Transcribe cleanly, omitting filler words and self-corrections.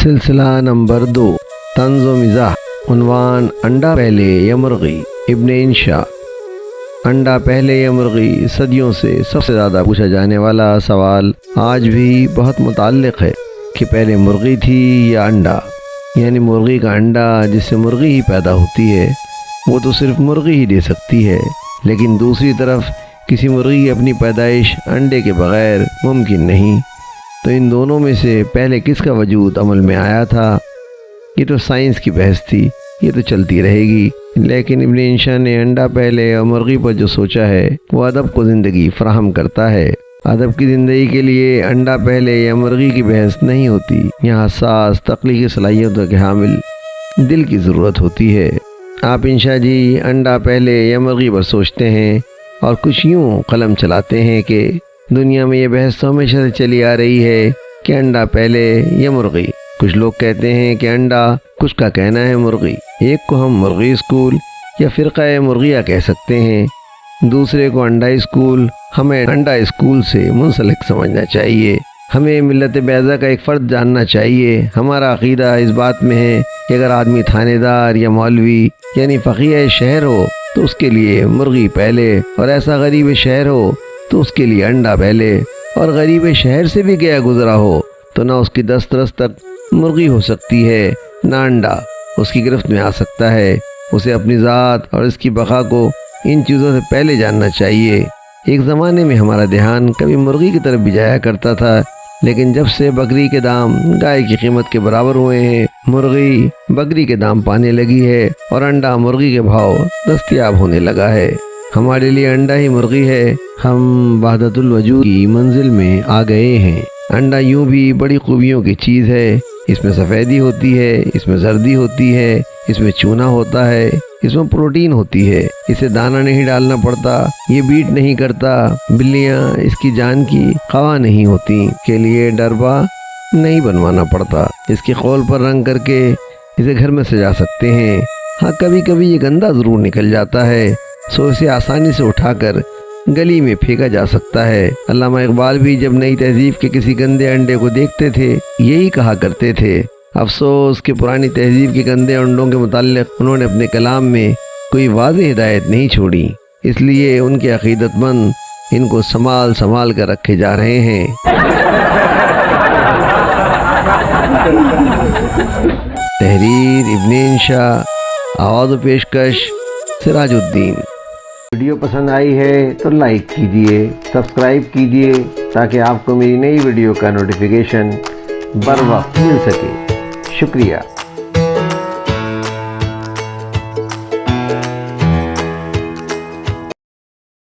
سلسلہ نمبر 2 طنز و مزاح۔ عنوان انڈا پہلے یا مرغی؟ ابن انشا۔ انڈا پہلے یا مرغی صدیوں سے سب سے زیادہ پوچھا جانے والا سوال آج بھی بہت متعلق ہے کہ پہلے مرغی تھی یا انڈا، یعنی مرغی کا انڈا جس سے مرغی ہی پیدا ہوتی ہے وہ تو صرف مرغی ہی دے سکتی ہے، لیکن دوسری طرف کسی مرغی کی اپنی پیدائش انڈے کے بغیر ممکن نہیں۔ تو ان دونوں میں سے پہلے کس کا وجود عمل میں آیا تھا؟ یہ تو سائنس کی بحث تھی، یہ تو چلتی رہے گی، لیکن ابن انشا نے انڈا پہلے اور مرغی پر جو سوچا ہے وہ ادب کو زندگی فراہم کرتا ہے۔ ادب کی زندگی کے لیے انڈا پہلے یا مرغی کی بحث نہیں ہوتی، یہاں حساس تخلیقی صلاحیتوں کے حامل دل کی ضرورت ہوتی ہے۔ آپ انشا جی انڈا پہلے یا مرغی پر سوچتے ہیں اور کچھ یوں قلم چلاتے ہیں کہ دنیا میں یہ بحث تو ہمیشہ سے چلی آ رہی ہے کہ انڈا پہلے یا مرغی۔ کچھ لوگ کہتے ہیں کہ انڈا، کچھ کا کہنا ہے مرغی۔ ایک کو ہم مرغی اسکول یا فرقہ مرغیہ کہہ سکتے ہیں، دوسرے کو انڈا اسکول۔ ہمیں انڈا اسکول سے منسلک سمجھنا چاہیے۔ ہمیں ملت بیضا کا ایک فرد جاننا چاہیے۔ ہمارا عقیدہ اس بات میں ہے کہ اگر آدمی تھانے دار یا مولوی یعنی فقیہ شہر ہو تو اس کے لیے مرغی پہلے، اور ایسا غریب شہر ہو تو اس کے لیے انڈا پہلے، اور غریب شہر سے بھی گیا گزرا ہو تو نہ اس کی دسترس تک مرغی ہو سکتی ہے نہ انڈا اس کی گرفت میں آ سکتا ہے۔ اسے اپنی ذات اور اس کی بقا کو ان چیزوں سے پہلے جاننا چاہیے۔ ایک زمانے میں ہمارا دھیان کبھی مرغی کی طرف بھی جایا کرتا تھا، لیکن جب سے بکری کے دام گائے کی قیمت کے برابر ہوئے ہیں، مرغی بکری کے دام پانے لگی ہے اور انڈا مرغی کے بھاؤ دستیاب ہونے لگا ہے۔ ہمارے لیے انڈا ہی مرغی ہے۔ ہم وحدت الوجود کی منزل میں آ گئے ہیں۔ انڈا یوں بھی بڑی خوبیوں کی چیز ہے۔ اس میں سفیدی ہوتی ہے، اس میں زردی ہوتی ہے، اس میں چونا ہوتا ہے، اس میں پروٹین ہوتی ہے، اسے دانہ نہیں ڈالنا پڑتا، یہ بیٹ نہیں کرتا، بلیاں اس کی جان کی خواہ نہیں ہوتی، کے لیے ڈربا نہیں بنوانا پڑتا، اس کے خول پر رنگ کر کے اسے گھر میں سجا سکتے ہیں۔ ہاں کبھی کبھی یہ گندا ضرور نکل جاتا ہے، سو اسے آسانی سے اٹھا کر گلی میں پھینکا جا سکتا ہے۔ علامہ اقبال بھی جب نئی تہذیب کے کسی گندے انڈے کو دیکھتے تھے یہی کہا کرتے تھے۔ افسوس کہ پرانی تہذیب کے گندے انڈوں کے متعلق انہوں نے اپنے کلام میں کوئی واضح ہدایت نہیں چھوڑی، اس لیے ان کے عقیدت مند ان کو سنبھال کر رکھے جا رہے ہیں۔ تحریر ابن انشا، آواز و پیشکش سراج الدین۔ ویڈیو پسند آئی ہے تو لائک کیجئے، سبسکرائب کیجئے تاکہ آپ کو میری نئی ویڈیو کا نوٹیفیکیشن بر وقت مل سکے۔ شکریہ۔